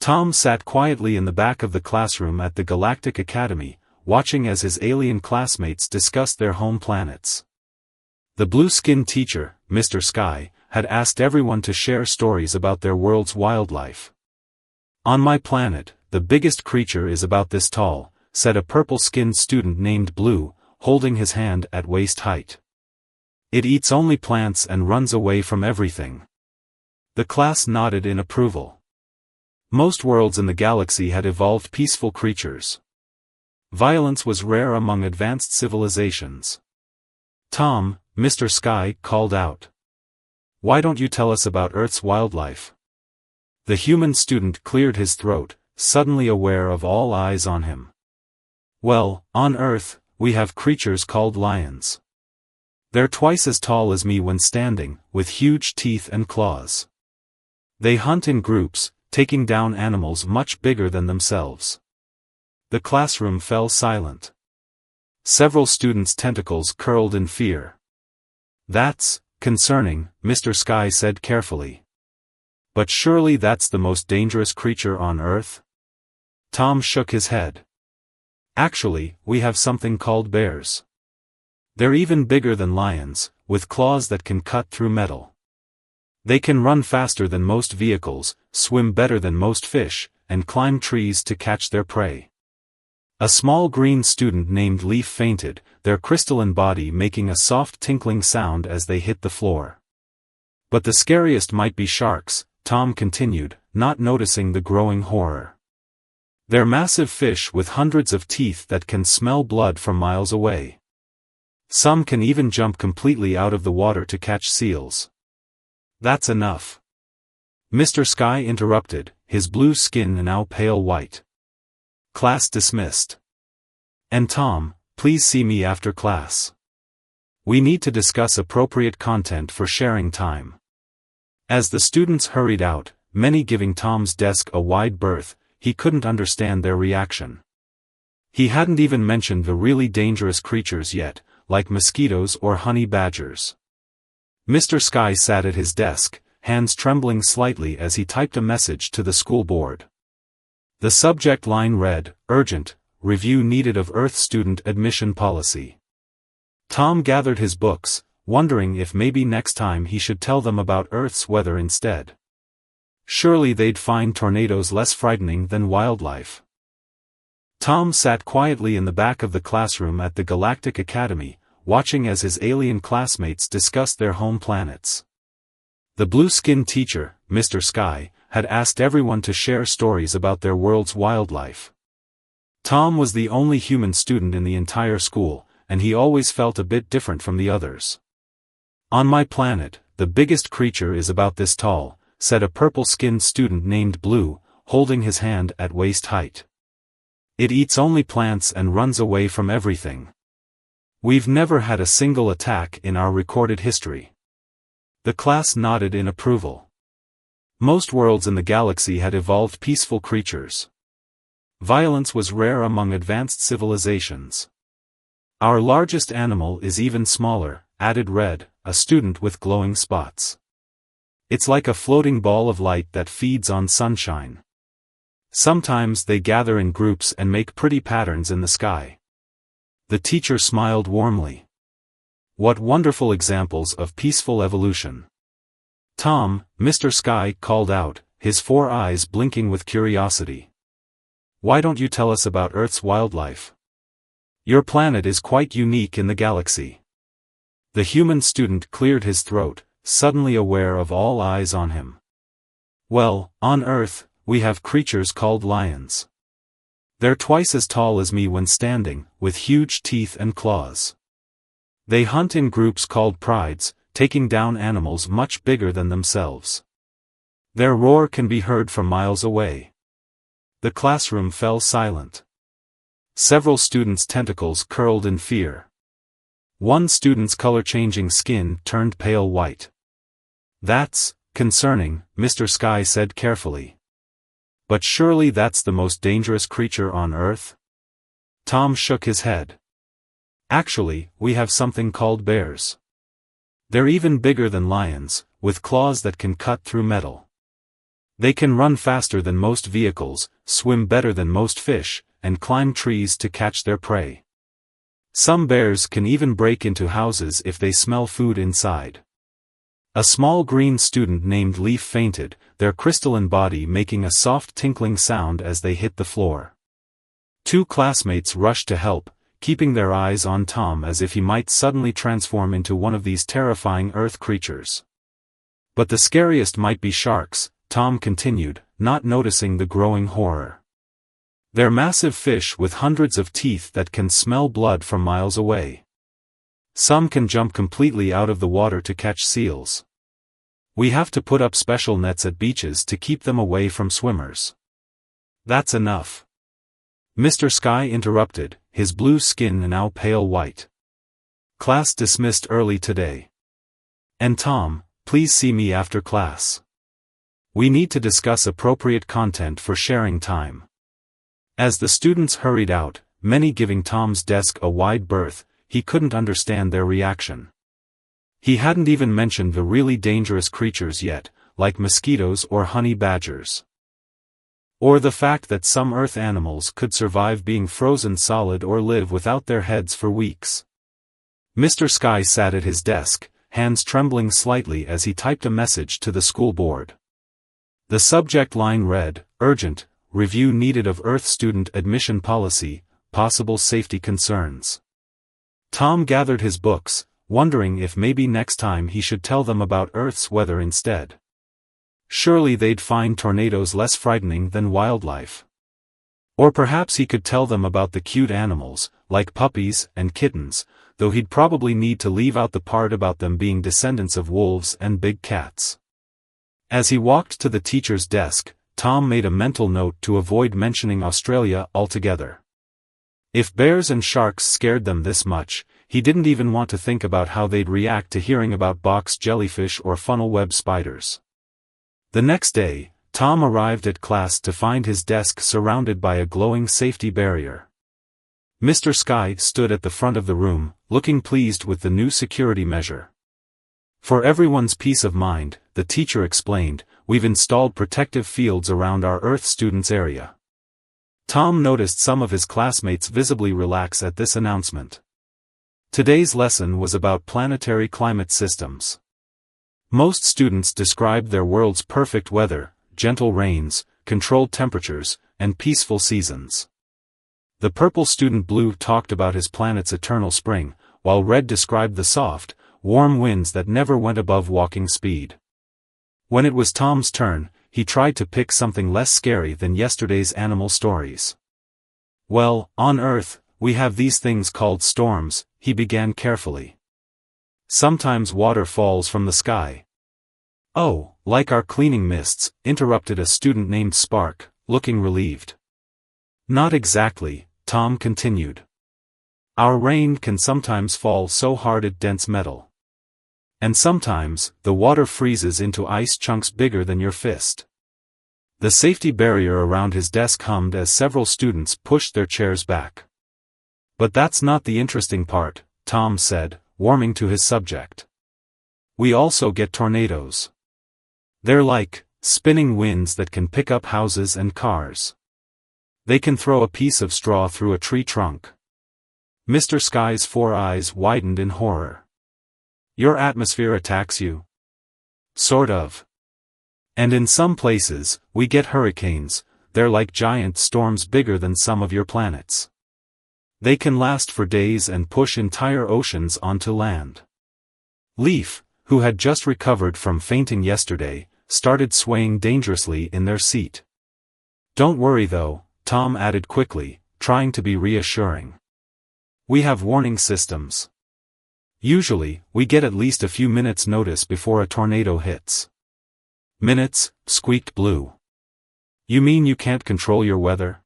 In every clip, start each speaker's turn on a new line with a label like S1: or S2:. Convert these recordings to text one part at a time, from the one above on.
S1: Tom sat quietly in the back of the classroom at the Galactic Academy, watching as his alien classmates discussed their home planets. The blue-skinned teacher, Mr. Sky, had asked everyone to share stories about their world's wildlife. "On my planet, the biggest creature is about this tall," said a purple-skinned student named Blue, holding his hand at waist height. "It eats only plants and runs away from everything." The class nodded in approval. Most worlds in the galaxy had evolved peaceful creatures. Violence was rare among advanced civilizations. "Tom," Mr. Sky called out. "Why don't you tell us about Earth's wildlife?" The human student cleared his throat, suddenly aware of all eyes on him. "Well, on Earth, we have creatures called lions. They're twice as tall as me when standing, with huge teeth and claws. They hunt in groups, taking down animals much bigger than themselves." The classroom fell silent. Several students' tentacles curled in fear. "That's concerning," Mr. Sky said carefully. "But surely that's the most dangerous creature on Earth?" Tom shook his head. "Actually, we have something called bears. They're even bigger than lions, with claws that can cut through metal. They can run faster than most vehicles, swim better than most fish, and climb trees to catch their prey." A small green student named Leaf fainted, their crystalline body making a soft tinkling sound as they hit the floor. "But the scariest might be sharks," Tom continued, not noticing the growing horror. "They're massive fish with hundreds of teeth that can smell blood from miles away. Some can even jump completely out of the water to catch seals." "That's enough," Mr. Sky interrupted, his blue skin now pale white. "Class dismissed. And Tom, please see me after class. We need to discuss appropriate content for sharing time." As the students hurried out, many giving Tom's desk a wide berth, he couldn't understand their reaction. He hadn't even mentioned the really dangerous creatures yet, like mosquitoes or honey badgers. Mr. Sky sat at his desk, hands trembling slightly as he typed a message to the school board. The subject line read, "Urgent, review needed of Earth student admission policy." Tom gathered his books, wondering if maybe next time he should tell them about Earth's weather instead. Surely they'd find tornadoes less frightening than wildlife. Tom sat quietly in the back of the classroom at the Galactic Academy, watching as his alien classmates discussed their home planets. The blue-skinned teacher, Mr. Sky, had asked everyone to share stories about their world's wildlife. Tom was the only human student in the entire school, and he always felt a bit different from the others. "On my planet, the biggest creature is about this tall," said a purple-skinned student named Blue, holding his hand at waist height. "It eats only plants and runs away from everything. We've never had a single attack in our recorded history." The class nodded in approval. Most worlds in the galaxy had evolved peaceful creatures. Violence was rare among advanced civilizations. "Our largest animal is even smaller," added Red, a student with glowing spots. "It's like a floating ball of light that feeds on sunshine. Sometimes they gather in groups and make pretty patterns in the sky." The teacher smiled warmly. "What wonderful examples of peaceful evolution." "Tom," Mr. Sky called out, his 4 eyes blinking with curiosity. "Why don't you tell us about Earth's wildlife? Your planet is quite unique in the galaxy." The human student cleared his throat, suddenly aware of all eyes on him. "Well, on Earth, we have creatures called lions. They're twice as tall as me when standing, with huge teeth and claws. They hunt in groups called prides, taking down animals much bigger than themselves. Their roar can be heard from miles away." The classroom fell silent. Several students' tentacles curled in fear. One student's color-changing skin turned pale white. "That's concerning," Mr. Sky said carefully. "But surely that's the most dangerous creature on Earth?" Tom shook his head. "Actually, we have something called bears. They're even bigger than lions, with claws that can cut through metal. They can run faster than most vehicles, swim better than most fish, and climb trees to catch their prey. Some bears can even break into houses if they smell food inside. A small green student named Leaf fainted, their crystalline body making a soft tinkling sound as they hit the floor. 2 classmates rushed to help, keeping their eyes on Tom as if he might suddenly transform into one of these terrifying earth creatures. But the scariest might be sharks, Tom continued, not noticing the growing horror. They're massive fish with hundreds of teeth that can smell blood from miles away. Some can jump completely out of the water to catch seals. We have to put up special nets at beaches to keep them away from swimmers. That's enough. Mr. Sky interrupted, his blue skin now pale white. Class dismissed early today. And Tom, please see me after class. We need to discuss appropriate content for sharing time. As the students hurried out, many giving Tom's desk a wide berth, he couldn't understand their reaction. He hadn't even mentioned the really dangerous creatures yet, like mosquitoes or honey badgers. Or the fact that some earth animals could survive being frozen solid or live without their heads for weeks. Mr. Sky sat at his desk, hands trembling slightly as he typed a message to the school board. The subject line read, "Urgent, review needed of Earth student admission policy, possible safety concerns." Tom gathered his books, wondering if maybe next time he should tell them about Earth's weather instead. Surely they'd find tornadoes less frightening than wildlife. Or perhaps he could tell them about the cute animals, like puppies and kittens, though he'd probably need to leave out the part about them being descendants of wolves and big cats. As he walked to the teacher's desk, Tom made a mental note to avoid mentioning Australia altogether. If bears and sharks scared them this much, he didn't even want to think about how they'd react to hearing about box jellyfish or funnel web spiders. The next day, Tom arrived at class to find his desk surrounded by a glowing safety barrier. Mr. Sky stood at the front of the room, looking pleased with the new security measure. For everyone's peace of mind, the teacher explained, we've installed protective fields around our Earth students area. Tom noticed some of his classmates visibly relax at this announcement. Today's lesson was about planetary climate systems. Most students described their world's perfect weather, gentle rains, controlled temperatures, and peaceful seasons. The purple student Blue talked about his planet's eternal spring, while Red described the soft, warm winds that never went above walking speed. When it was Tom's turn, he tried to pick something less scary than yesterday's animal stories. Well, on Earth, we have these things called storms, he began carefully. Sometimes water falls from the sky. Oh, like our cleaning mists, interrupted a student named Spark, looking relieved. Not exactly, Tom continued. Our rain can sometimes fall so hard it dents metal. And sometimes, the water freezes into ice chunks bigger than your fist. The safety barrier around his desk hummed as several students pushed their chairs back. But that's not the interesting part, Tom said, warming to his subject. We also get tornadoes. They're like spinning winds that can pick up houses and cars. They can throw a piece of straw through a tree trunk. Mr. Sky's 4 eyes widened in horror. Your atmosphere attacks you? Sort of. And in some places, we get hurricanes, they're like giant storms bigger than some of your planets. They can last for days and push entire oceans onto land. Leaf, who had just recovered from fainting yesterday, started swaying dangerously in their seat. Don't worry though, Tom added quickly, trying to be reassuring. We have warning systems. Usually, we get at least a few minutes' notice before a tornado hits. Minutes, squeaked Blue. You mean you can't control your weather?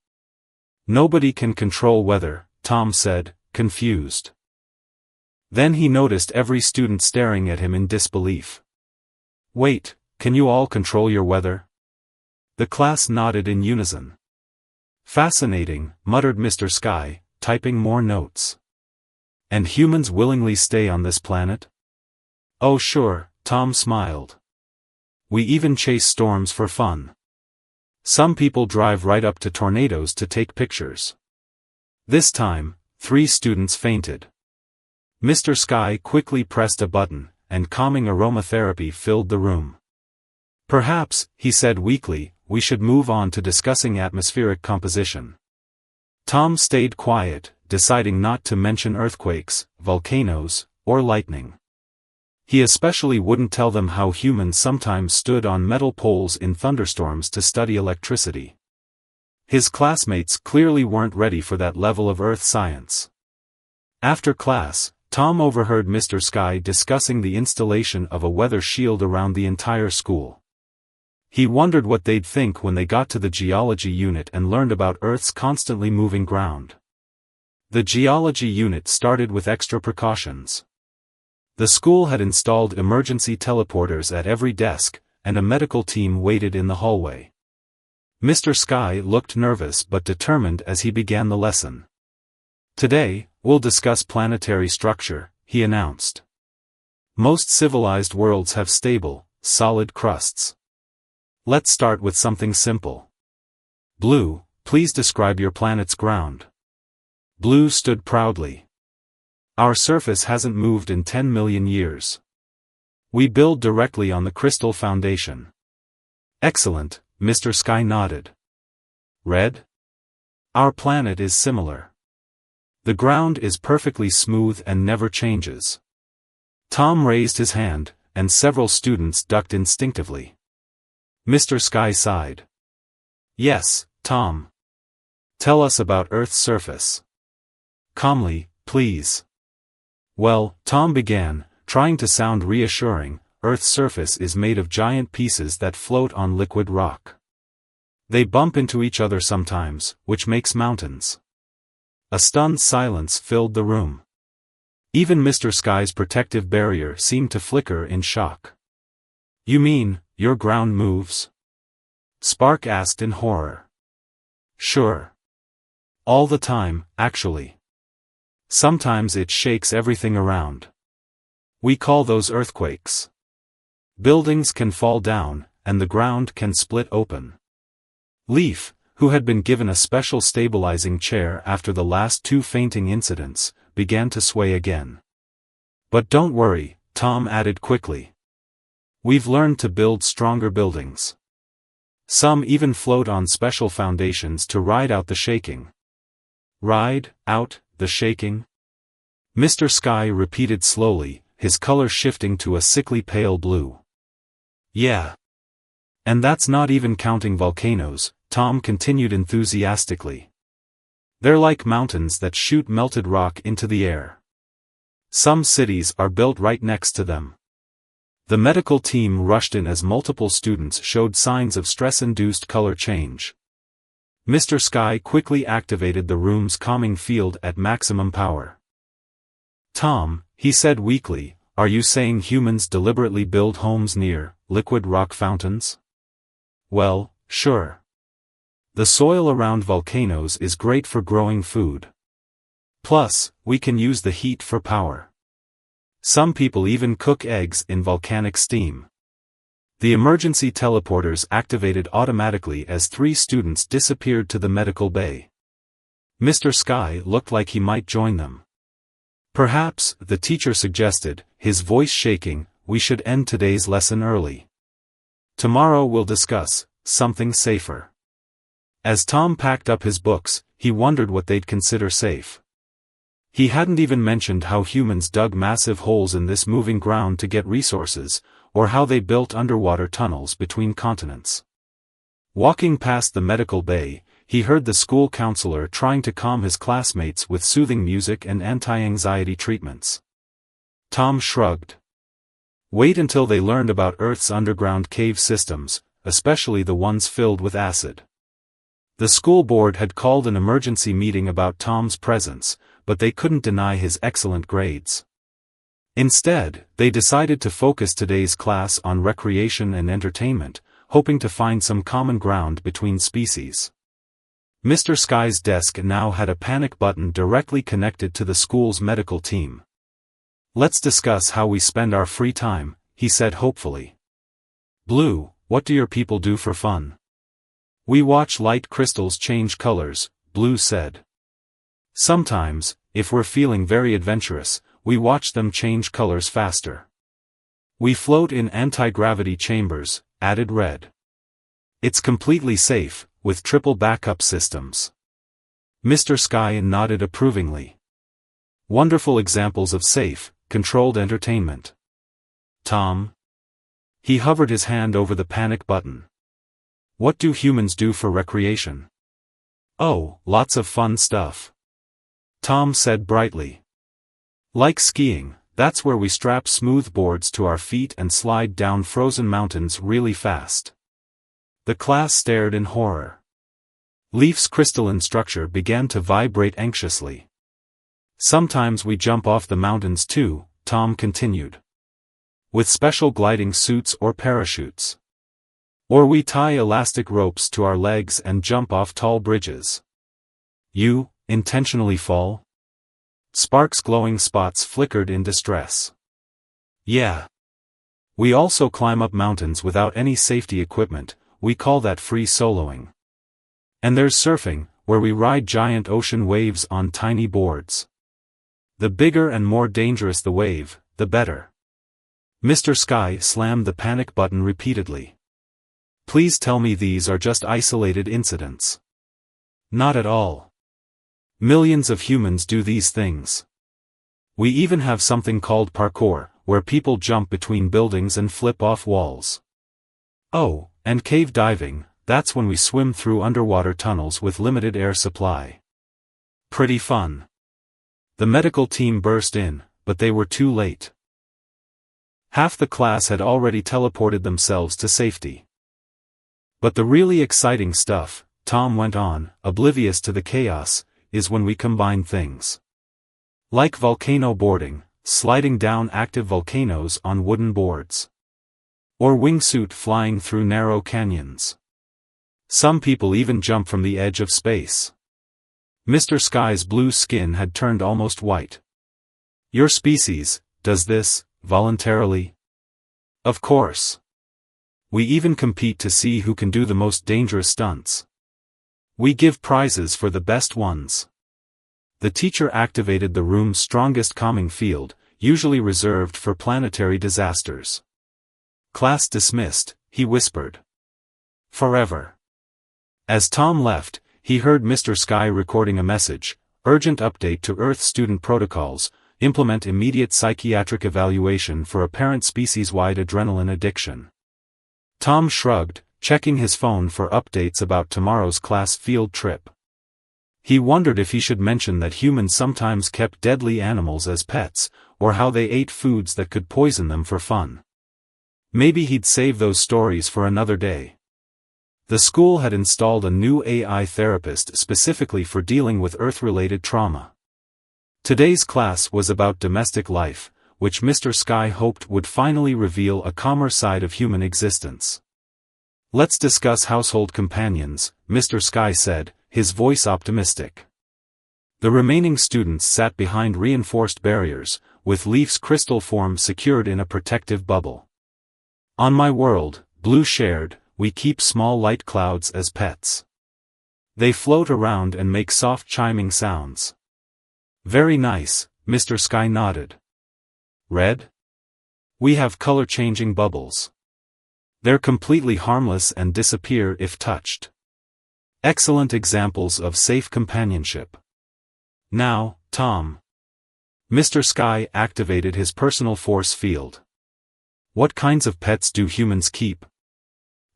S1: Nobody can control weather, Tom said, confused. Then he noticed every student staring at him in disbelief. Wait, can you all control your weather? The class nodded in unison. Fascinating, muttered Mr. Sky, typing more notes. And humans willingly stay on this planet? Oh sure, Tom smiled. We even chase storms for fun. Some people drive right up to tornadoes to take pictures. This time, 3 students fainted. Mr. Sky quickly pressed a button, and calming aromatherapy filled the room. Perhaps, he said weakly, we should move on to discussing atmospheric composition. Tom stayed quiet, deciding not to mention earthquakes, volcanoes, or lightning. He especially wouldn't tell them how humans sometimes stood on metal poles in thunderstorms to study electricity. His classmates clearly weren't ready for that level of earth science. After class, Tom overheard Mr. Sky discussing the installation of a weather shield around the entire school. He wondered what they'd think when they got to the geology unit and learned about Earth's constantly moving ground. The geology unit started with extra precautions. The school had installed emergency teleporters at every desk, and a medical team waited in the hallway. Mr. Sky looked nervous but determined as he began the lesson. Today, we'll discuss planetary structure, he announced. Most civilized worlds have stable, solid crusts. Let's start with something simple. Blue, please describe your planet's ground. Blue stood proudly. Our surface hasn't moved in 10 million years. We build directly on the crystal foundation. Excellent, Mr. Sky nodded. Red? Our planet is similar. The ground is perfectly smooth and never changes. Tom raised his hand, and several students ducked instinctively. Mr. Sky sighed. Yes, Tom. Tell us about Earth's surface. Calmly, please. Well, Tom began, trying to sound reassuring, Earth's surface is made of giant pieces that float on liquid rock. They bump into each other sometimes, which makes mountains. A stunned silence filled the room. Even Mr. Sky's protective barrier seemed to flicker in shock. You mean, your ground moves? Spark asked in horror. Sure. All the time, actually. Sometimes it shakes everything around. We call those earthquakes. Buildings can fall down, and the ground can split open. Leaf, who had been given a special stabilizing chair after the last 2 fainting incidents, began to sway again. But don't worry, Tom added quickly. We've learned to build stronger buildings. Some even float on special foundations to ride out the shaking. Ride out the shaking? Mr. Sky repeated slowly, his color shifting to a sickly pale blue. Yeah. And that's not even counting volcanoes, Tom continued enthusiastically. They're like mountains that shoot melted rock into the air. Some cities are built right next to them. The medical team rushed in as multiple students showed signs of stress-induced color change. Mr. Sky quickly activated the room's calming field at maximum power. Tom, he said weakly, are you saying humans deliberately build homes near liquid rock fountains? Well, sure. The soil around volcanoes is great for growing food. Plus, we can use the heat for power. Some people even cook eggs in volcanic steam. The emergency teleporters activated automatically as 3 students disappeared to the medical bay. Mr. Sky looked like he might join them. Perhaps, the teacher suggested, his voice shaking, we should end today's lesson early. Tomorrow we'll discuss something safer. As Tom packed up his books, he wondered what they'd consider safe. He hadn't even mentioned how humans dug massive holes in this moving ground to get resources, or how they built underwater tunnels between continents. Walking past the medical bay, he heard the school counselor trying to calm his classmates with soothing music and anti-anxiety treatments. Tom shrugged. Wait until they learned about Earth's underground cave systems, especially the ones filled with acid. The school board had called an emergency meeting about Tom's presence, but they couldn't deny his excellent grades. Instead, they decided to focus today's class on recreation and entertainment, hoping to find some common ground between species. Mr. Sky's desk now had a panic button directly connected to the school's medical team. Let's discuss how we spend our free time, he said hopefully. Blue, what do your people do for fun? We watch light crystals change colors, Blue said. Sometimes, if we're feeling very adventurous, we watch them change colors faster. We float in anti-gravity chambers, added Red. It's completely safe, with triple backup systems. Mr. Sky nodded approvingly. Wonderful examples of safe, controlled entertainment. Tom? He hovered his hand over the panic button. What do humans do for recreation? Oh, lots of fun stuff. Tom said brightly. Like skiing, that's where we strap smooth boards to our feet and slide down frozen mountains really fast. The class stared in horror. Leaf's crystalline structure began to vibrate anxiously. Sometimes we jump off the mountains too, Tom continued. With special gliding suits or parachutes. Or we tie elastic ropes to our legs and jump off tall bridges. You, intentionally fall? Sparks' glowing spots flickered in distress. Yeah. We also climb up mountains without any safety equipment, we call that free soloing. And there's surfing, where we ride giant ocean waves on tiny boards. The bigger and more dangerous the wave, the better. Mr. Sky slammed the panic button repeatedly. Please tell me these are just isolated incidents. Not at all. Millions of humans do these things. We even have something called parkour, where people jump between buildings and flip off walls. Oh, and cave diving, that's when we swim through underwater tunnels with limited air supply. Pretty fun. The medical team burst in, but they were too late. Half the class had already teleported themselves to safety. But the really exciting stuff, Tom went on, oblivious to the chaos, is when we combine things. Like volcano boarding, sliding down active volcanoes on wooden boards. Or wingsuit flying through narrow canyons. Some people even jump from the edge of space. Mr. Sky's blue skin had turned almost white. Your species does this, voluntarily? Of course. We even compete to see who can do the most dangerous stunts. We give prizes for the best ones. The teacher activated the room's strongest calming field, usually reserved for planetary disasters. Class dismissed, he whispered. Forever. As Tom left, he heard Mr. Sky recording a message, urgent update to Earth student protocols, implement immediate psychiatric evaluation for apparent species-wide adrenaline addiction. Tom shrugged, checking his phone for updates about tomorrow's class field trip. He wondered if he should mention that humans sometimes kept deadly animals as pets, or how they ate foods that could poison them for fun. Maybe he'd save those stories for another day. The school had installed a new AI therapist specifically for dealing with Earth-related trauma. Today's class was about domestic life, which Mr. Sky hoped would finally reveal a calmer side of human existence. Let's discuss household companions, Mr. Sky said, his voice optimistic. The remaining students sat behind reinforced barriers, with Leaf's crystal form secured in a protective bubble. On my world, Blue shared, we keep small light clouds as pets. They float around and make soft chiming sounds. Very nice, Mr. Sky nodded. Red? We have color-changing bubbles. They're completely harmless and disappear if touched. Excellent examples of safe companionship. Now, Tom. Mr. Sky activated his personal force field. What kinds of pets do humans keep?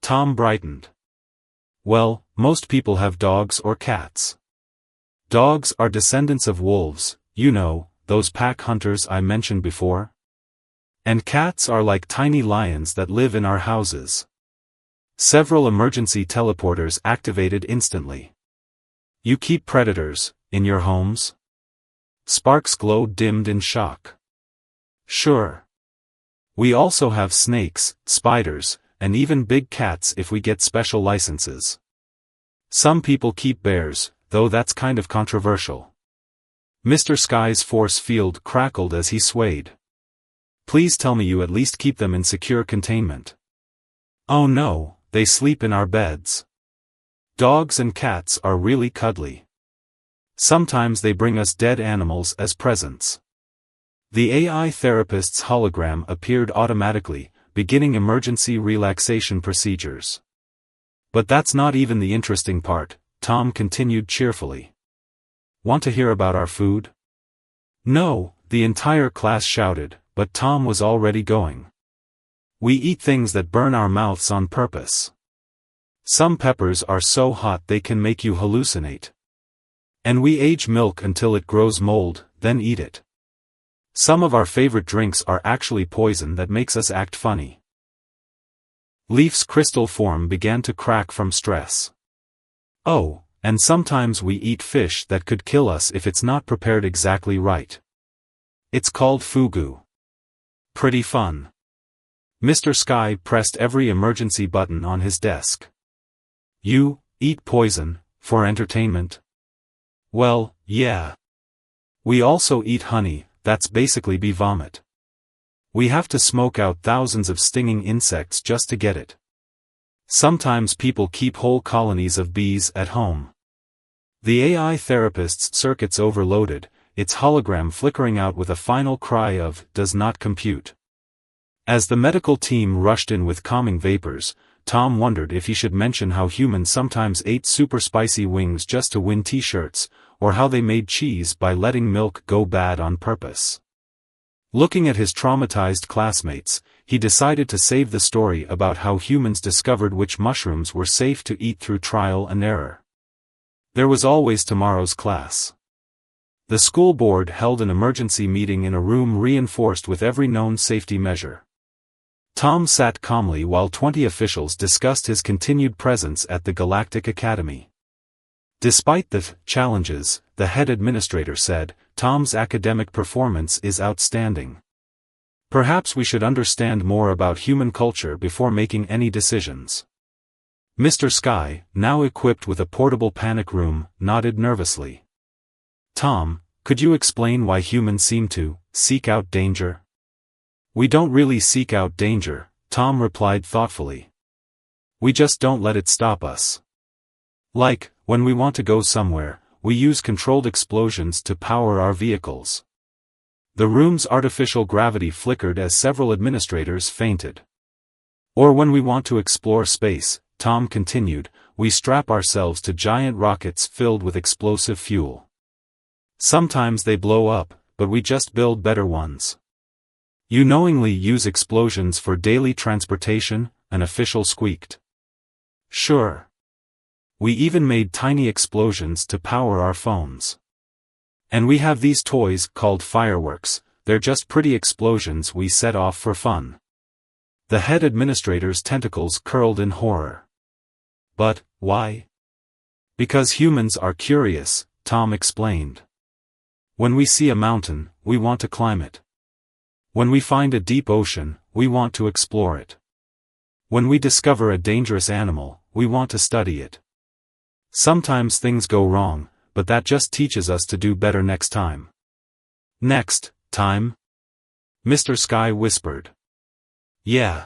S1: Tom brightened. Well, most people have dogs or cats. Dogs are descendants of wolves, you know, those pack hunters I mentioned before. And cats are like tiny lions that live in our houses. Several emergency teleporters activated instantly. You keep predators in your homes? Sparks' glow dimmed in shock. Sure. We also have snakes, spiders, and even big cats if we get special licenses. Some people keep bears, though that's kind of controversial. Mr. Sky's force field crackled as he swayed. Please tell me you at least keep them in secure containment. Oh no, they sleep in our beds. Dogs and cats are really cuddly. Sometimes they bring us dead animals as presents. The AI therapist's hologram appeared automatically, beginning emergency relaxation procedures. But that's not even the interesting part, Tom continued cheerfully. Want to hear about our food? No, the entire class shouted, but Tom was already going. We eat things that burn our mouths on purpose. Some peppers are so hot they can make you hallucinate. And we age milk until it grows mold, then eat it. Some of our favorite drinks are actually poison that makes us act funny. Leaf's crystal form began to crack from stress. Oh, and sometimes we eat fish that could kill us if it's not prepared exactly right. It's called fugu. Pretty fun. Mr. Sky pressed every emergency button on his desk. You eat poison for entertainment? Well, yeah. We also eat honey, that's basically bee vomit. We have to smoke out thousands of stinging insects just to get it. Sometimes people keep whole colonies of bees at home. The AI therapist's circuits overloaded, its hologram flickering out with a final cry of, "Does not compute." As the medical team rushed in with calming vapors, Tom wondered if he should mention how humans sometimes ate super spicy wings just to win t-shirts, or how they made cheese by letting milk go bad on purpose. Looking at his traumatized classmates, he decided to save the story about how humans discovered which mushrooms were safe to eat through trial and error. There was always tomorrow's class. The school board held an emergency meeting in a room reinforced with every known safety measure. Tom sat calmly while 20 officials discussed his continued presence at the Galactic Academy. Despite the challenges, the head administrator said, Tom's academic performance is outstanding. Perhaps we should understand more about human culture before making any decisions. Mr. Sky, now equipped with a portable panic room, nodded nervously. Tom, could you explain why humans seem to seek out danger? We don't really seek out danger, Tom replied thoughtfully. We just don't let it stop us. Like, when we want to go somewhere, we use controlled explosions to power our vehicles. The room's artificial gravity flickered as several administrators fainted. Or when we want to explore space, Tom continued, we strap ourselves to giant rockets filled with explosive fuel. Sometimes they blow up, but we just build better ones. You knowingly use explosions for daily transportation, an official squeaked. Sure. We even made tiny explosions to power our phones. And we have these toys called fireworks, they're just pretty explosions we set off for fun. The head administrator's tentacles curled in horror. But, why? Because humans are curious, Tom explained. When we see a mountain, we want to climb it. When we find a deep ocean, we want to explore it. When we discover a dangerous animal, we want to study it. Sometimes things go wrong, but that just teaches us to do better next time. Next time? Mr. Sky whispered. Yeah.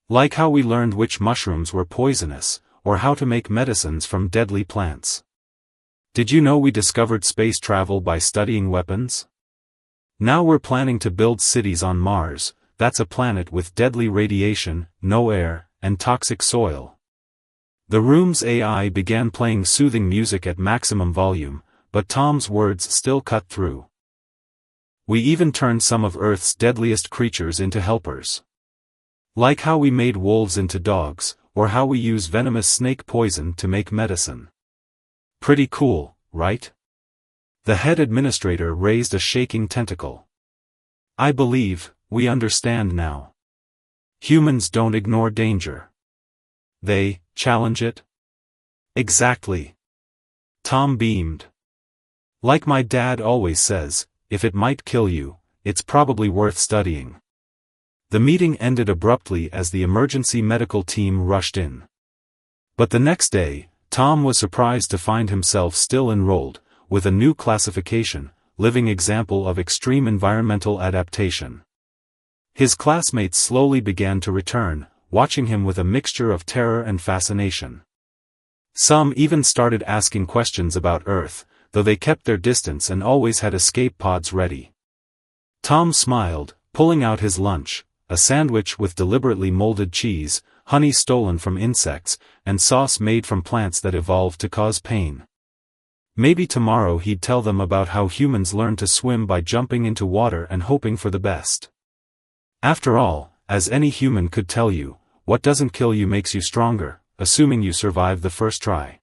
S1: Like how we learned which mushrooms were poisonous, or how to make medicines from deadly plants. Did you know we discovered space travel by studying weapons? Now we're planning to build cities on Mars, that's a planet with deadly radiation, no air, and toxic soil. The room's AI began playing soothing music at maximum volume, but Tom's words still cut through. We even turned some of Earth's deadliest creatures into helpers. Like how we made wolves into dogs, or how we use venomous snake poison to make medicine. Pretty cool, right? The head administrator raised a shaking tentacle. I believe, we understand now. Humans don't ignore danger. They challenge it? Exactly. Tom beamed. Like my dad always says, if it might kill you, it's probably worth studying. The meeting ended abruptly as the emergency medical team rushed in. But the next day, Tom was surprised to find himself still enrolled, with a new classification, living example of extreme environmental adaptation. His classmates slowly began to return, watching him with a mixture of terror and fascination. Some even started asking questions about Earth, though they kept their distance and always had escape pods ready. Tom smiled, pulling out his lunch, a sandwich with deliberately molded cheese, honey stolen from insects, and sauce made from plants that evolved to cause pain. Maybe tomorrow he'd tell them about how humans learn to swim by jumping into water and hoping for the best. After all, as any human could tell you, what doesn't kill you makes you stronger, assuming you survive the first try.